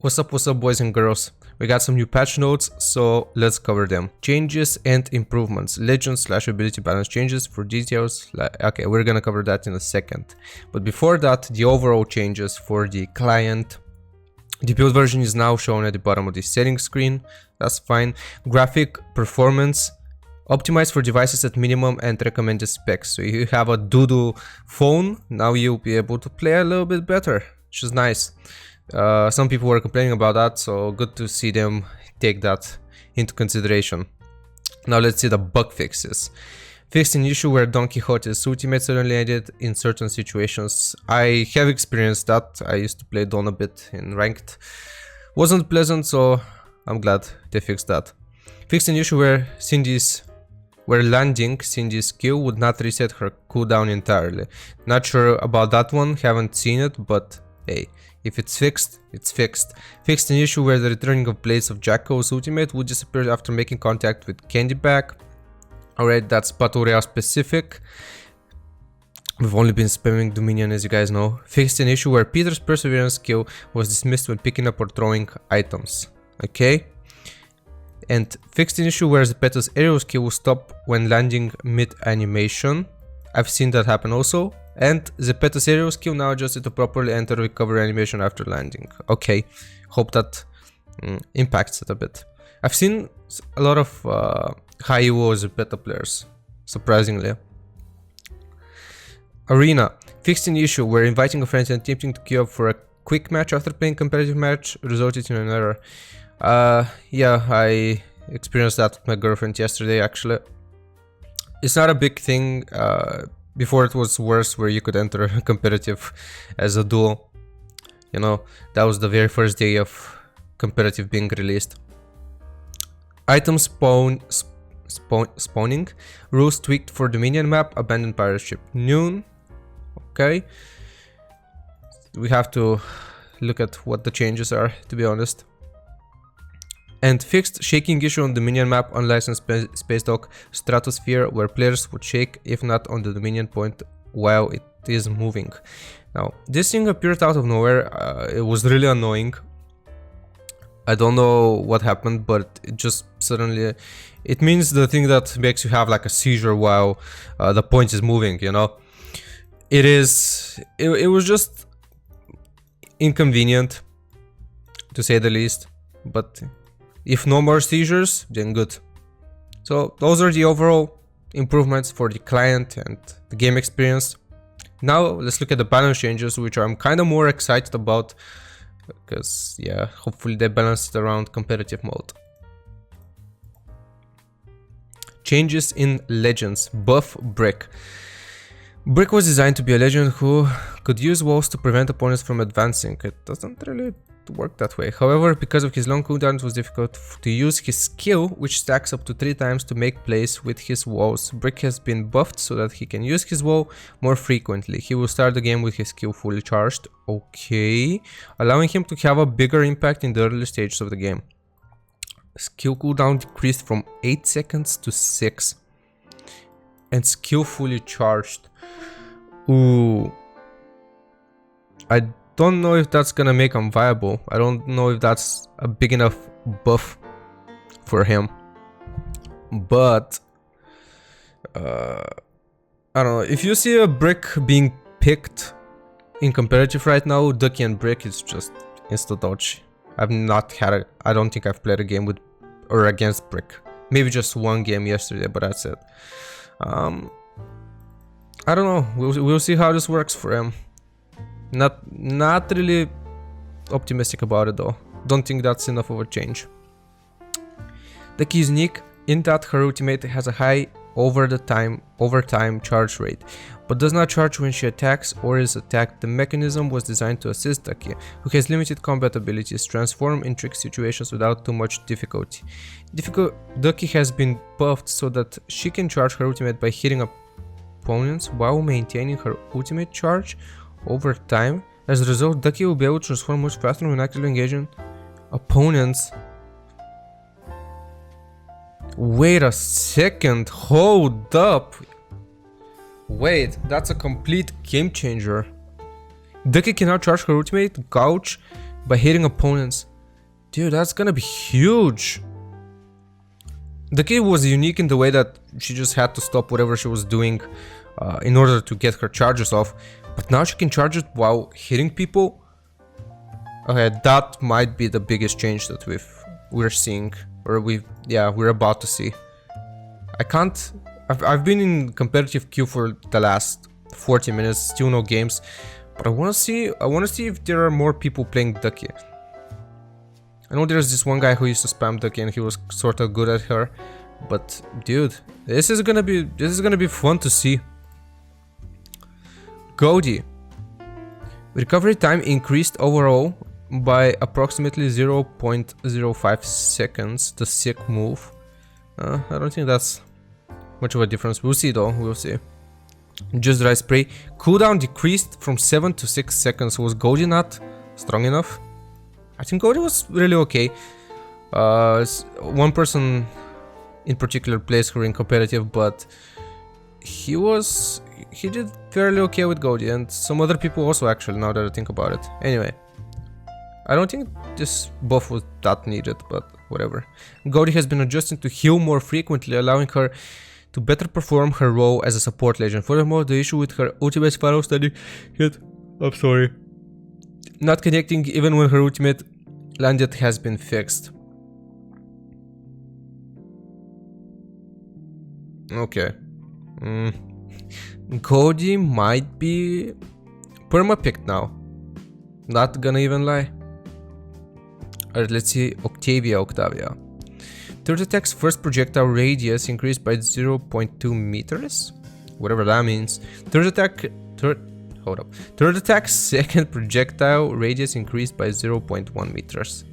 What's up boys and girls? We got some new patch notes, so let's cover them. Changes and improvements. Legend / ability balance changes. For details, okay, we're gonna cover that in a second. But before that, the overall changes for the client. The build version is now shown at the bottom of the settings screen. That's fine. Graphic performance. Optimized for devices at minimum and recommended specs. So if you have a doo-doo phone, now you'll be able to play a little bit better, which is nice. Some people were complaining about that, so good to see them take that into consideration. Now let's see the bug fixes. Fixed an issue where Don Quixote's ultimate suddenly ended in certain situations. I have experienced that. I used to play Don a bit in ranked. Wasn't pleasant, so I'm glad they fixed that. Fixed an issue where landing Cindy's skill would not reset her cooldown entirely. Not sure about that one, haven't seen it, but hey, if it's fixed, it's fixed. Fixed an issue where the returning of Blades of Jacko's ultimate would disappear after making contact with Candyback. Alright, that's Battle Royale specific. We've only been spamming Dominion, as you guys know. Fixed an issue where Peter's Perseverance skill was dismissed when picking up or throwing items. Okay. And fixed an issue where Zepetta's aerial skill will stop when landing mid-animation. I've seen that happen also. And Zepetta's aerial skill now adjusted to properly enter recovery animation after landing. Okay, hope that impacts it a bit. I've seen a lot of high EVO Zepetta players, surprisingly. Arena. Fixed an issue where inviting a friend and attempting to queue up for a quick match after playing competitive match resulted in an error. Yeah, I experienced that with my girlfriend yesterday actually. It's not a big thing. Before it was worse, where you could enter competitive as a duo. You know, that was the very first day of competitive being released. Item spawning. Rules tweaked for Dominion map. Abandoned pirate ship. Noon. Okay. We have to look at what the changes are, to be honest. And fixed shaking issue on Dominion map, unlicensed space dock stratosphere, where players would shake if not on the Dominion point while it is moving. Now, this thing appeared out of nowhere. It was really annoying. I don't know what happened, but it just suddenly... It means the thing that makes you have like a seizure while the point is moving, you know? It was just inconvenient, to say the least, but... If no more seizures, then good. So those are the overall improvements for the client and the game experience. Now let's look at the balance changes, which I'm kind of more excited about, because yeah, hopefully they balance it around competitive mode. Changes in legends. Buff Brick. Brick was designed to be a legend who could use walls to prevent opponents from advancing. It doesn't really work that way. However, because of his long cooldown, it was difficult to use his skill, which stacks up to 3 times to make plays with his walls. Brick has been buffed so that he can use his wall more frequently. He will start the game with his skill fully charged. Okay, allowing him to have a bigger impact in the early stages of the game. Skill cooldown decreased from 8 seconds to 6. And skill fully charged. Ooh. I don't know if that's gonna make him viable. I don't know if that's a big enough buff for him. But I don't know. If you see a Brick being picked in competitive right now, Ducky and Brick is just insta dodge. I've not had a... I don't think I've played a game with or against Brick. Maybe just one game yesterday, but that's it. I don't know. We'll see how this works for him. Not really optimistic about it though. Don't think that's enough of a change. Ducky is unique in that her ultimate has a high over time charge rate, but does not charge when she attacks or is attacked. The mechanism was designed to assist Ducky, who has limited combat abilities, transform in trick situations without too much difficulty. Ducky has been buffed so that she can charge her ultimate by hitting opponents while maintaining her ultimate charge over time. As a result, Ducky will be able to transform much faster when actively engaging opponents. Wait a second, hold up. Wait, that's a complete game changer. Ducky cannot charge her ultimate, gouge, by hitting opponents. Dude, that's gonna be huge. DUCKY was unique in the way that she just had to stop whatever she was doing in order to get her charges off. But now she can charge it while hitting people. Okay, that might be the biggest change that we're seeing, or we're about to see. I've been in competitive queue for the last 40 minutes, still no games, but I wanna see if there are more people playing DUCKY. I know there's this one guy who used to spam DUCKY and he was sort of good at her, but dude, this is gonna be fun to see. Goldie. Recovery time increased overall by approximately 0.05 seconds. The sick move. I don't think that's much of a difference. We'll see though, we'll see. Just dry spray. Cooldown decreased from 7 to 6 seconds. Was Goldie not strong enough? I think Goldie was really okay. One person in particular plays her in competitive, but he did fairly okay with Goldie, and some other people also actually, now that I think about it. Anyway, I don't think this buff was that needed, but whatever. Goldie has been adjusting to heal more frequently, allowing her to better perform her role as a support legend. Furthermore, the issue with her ultimate follow steady hit, I'm sorry, not connecting even when her ultimate landed has been fixed. Okay. Goldie might be perma-picked now. Not gonna even lie. Alright, let's see Octavia. Third attack's first projectile radius increased by 0.2 meters? Whatever that means. Third attack's second projectile radius increased by 0.1 meters.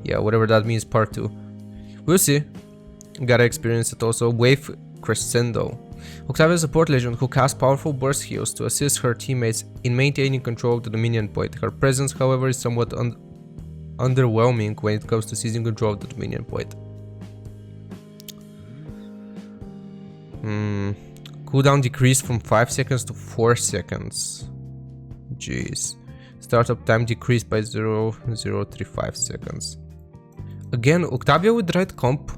Yeah, whatever that means, part 2. We'll see. Gotta experience it also. Wave Crescendo. Octavia is a support legend who casts powerful burst heals to assist her teammates in maintaining control of the Dominion point. Her presence, however, is somewhat underwhelming when it comes to seizing control of the Dominion point. Cooldown decreased from 5 seconds to 4 seconds. Jeez. Startup time decreased by 0.035 seconds. Again, Octavia with the right comp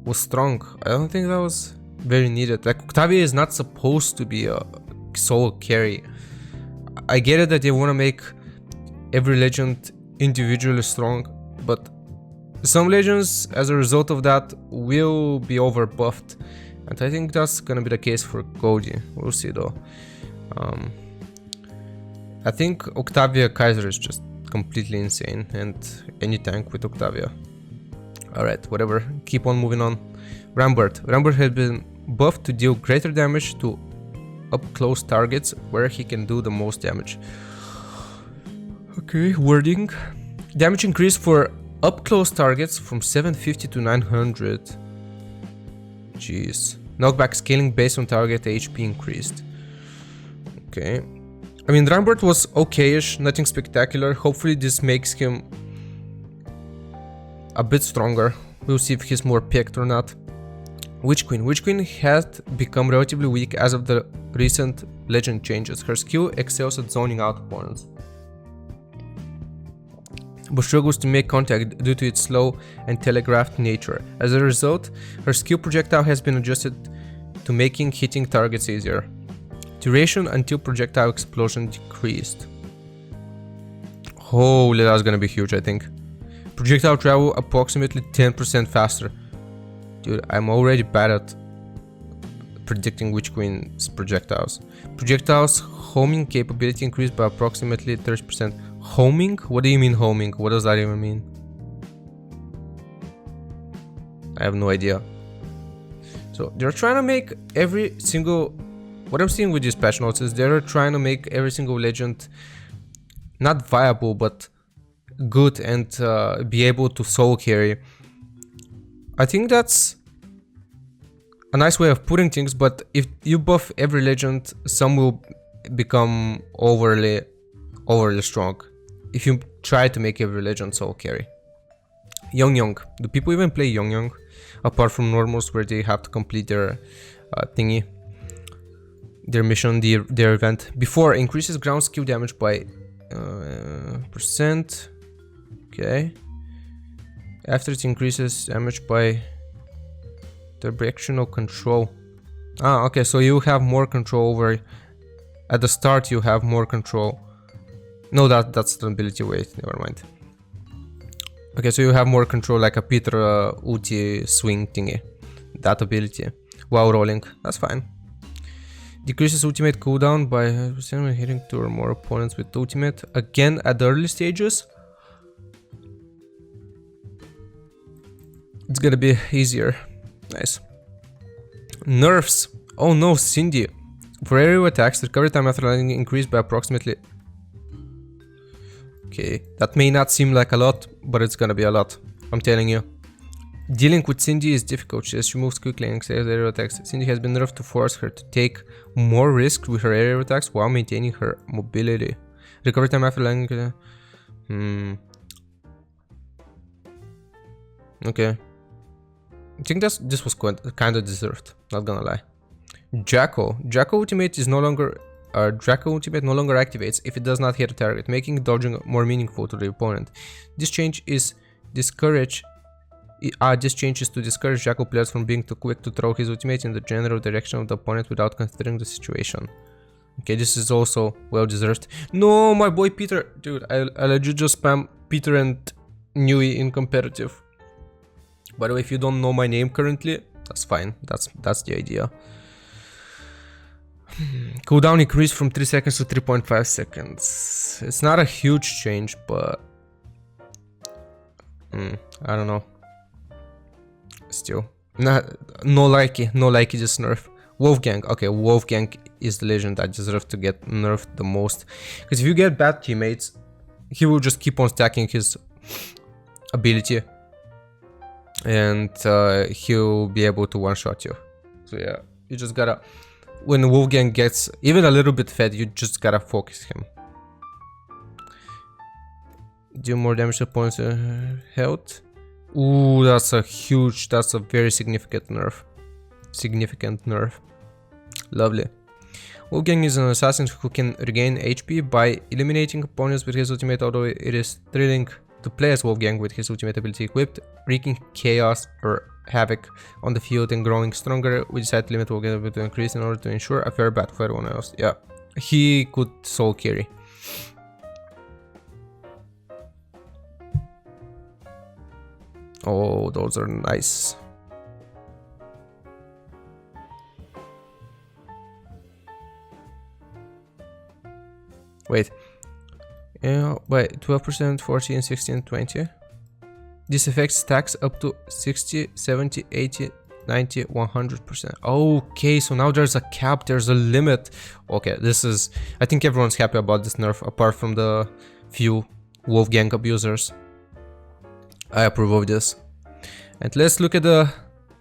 was strong. I don't think that was very needed. Like, Octavia is not supposed to be a solo carry. I get it that they want to make every legend individually strong, but some legends, as a result of that, will be overbuffed. And I think that's gonna be the case for Goldie. We'll see though. I think Octavia Kaiser is just completely insane, and any tank with Octavia. Alright, whatever. Keep on moving on. Rambert. Rambert has been buffed to deal greater damage to up-close targets where he can do the most damage. Okay, wording. Damage increased for up-close targets from 750 to 900. Jeez. Knockback scaling based on target HP increased. Okay. I mean, Rambert was okay-ish, nothing spectacular. Hopefully this makes him a bit stronger. We'll see if he's more picked or not. Witch Queen. Witch Queen had become relatively weak as of the recent legend changes. Her skill excels at zoning out opponents, but struggles to make contact due to its slow and telegraphed nature. As a result, her skill projectile has been adjusted to making hitting targets easier. Duration until projectile explosion decreased. Holy, that's gonna be huge, I think. Projectile travel approximately 10% faster. Dude, I'm already bad at predicting Witch Queen's projectiles. Projectiles homing capability increased by approximately 30%. Homing? What do you mean homing? What does that even mean? I have no idea. So they're trying to make every single... What I'm seeing with these patch notes is they're trying to make every single legend not viable, but good, and be able to solo carry. I think that's a nice way of putting things, but if you buff every legend, some will become overly strong. If you try to make every legend solo carry. Young. Do people even play Young? Apart from normals where they have to complete their thingy, their mission, their event. Before, increases ground skill damage by percent. Okay. After it increases damage by directional control. Ah, okay, so you have more control over... At the start you have more control. No, that's the ability, wait, never mind. Okay, so you have more control like a Peter ulti swing thingy. That ability. While rolling, that's fine. Decreases ultimate cooldown by when hitting 2 or more opponents with ultimate. Again, at the early stages. It's gonna be easier. Nice. Nerfs. Oh no, Cindy. For aerial attacks, recovery time after landing increased by approximately... Okay, that may not seem like a lot, but it's gonna be a lot. I'm telling you. Dealing with Cindy is difficult. She moves quickly and exceeds aerial attacks. Cindy has been nerfed to force her to take more risks with her aerial attacks while maintaining her mobility. Recovery time after landing... Okay. I think this was kind of deserved, not gonna lie. Jacko ultimate is no longer... Draco ultimate no longer activates if it does not hit a target, making dodging more meaningful to the opponent. This change is discourage... this change is to discourage Jacko players from being too quick to throw his ultimate in the general direction of the opponent without considering the situation. Okay, this is also well deserved. No, my boy Peter! Dude, I legit just spam Peter and Nui in competitive. By the way, if you don't know my name currently, that's fine. That's the idea. Cooldown increased from 3 seconds to 3.5 seconds. It's not a huge change, but... I don't know. Still. No likey this nerf. Wolfgang. Okay, Wolfgang is the legend that deserves to get nerfed the most. Because if you get bad teammates, he will just keep on stacking his ability. And he'll be able to one-shot you. So yeah, you just gotta... When Wolfgang gets even a little bit fed, you just gotta focus him. Do more damage to opponents' health. Ooh, that's a very significant nerf. Lovely. Wolfgang is an assassin who can regain HP by eliminating opponents with his ultimate, although it is thrilling to play as Wolfgang with his ultimate ability equipped, wreaking chaos or havoc on the field and growing stronger. We decided to limit Wolfgang to increase in order to ensure a fair battle for everyone else. Yeah, he could soul carry. Oh, those are nice. Wait. Yeah, wait, 12%, 14, 16, 20. This effect stacks up to 60, 70, 80, 90, 100%. Okay, so now there's a cap, there's a limit. Okay, this is... I think everyone's happy about this nerf, apart from the few Wolfgang abusers. I approve of this. And let's look at the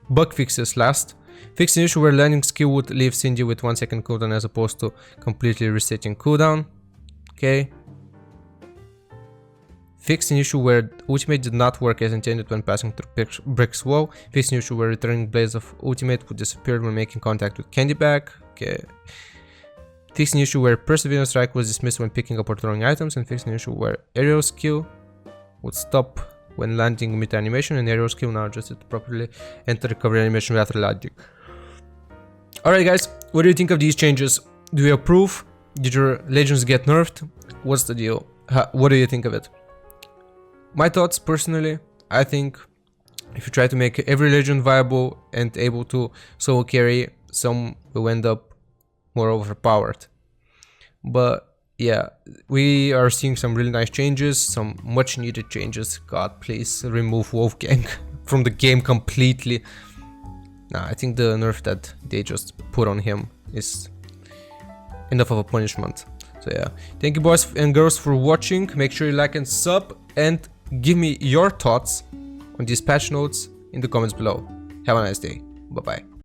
bug fixes last. Fix an issue where landing skill would leave Cindy with 1 second cooldown as opposed to completely resetting cooldown. Okay. Fix an issue where ultimate did not work as intended when passing through Brick's wall. Fix an issue where returning blaze of ultimate would disappear when making contact with Candy Bag. Okay. Fix an issue where Perseverance Strike was dismissed when picking up or throwing items. And fix an issue where aerial skill would stop when landing mid animation and aerial skill now adjusted to properly enter recovery animation after landing. Alright guys, what do you think of these changes? Do you approve? Did your legends get nerfed? What's the deal? What do you think of it? My thoughts personally, I think if you try to make every legend viable and able to solo carry, some will end up more overpowered. But yeah, we are seeing some really nice changes, some much needed changes. God, please remove Wolfgang from the game completely. Nah, I think the nerf that they just put on him is enough of a punishment. So yeah, thank you boys and girls for watching. Make sure you like and sub, and give me your thoughts on these patch notes in the comments below. Have a nice day. Bye bye.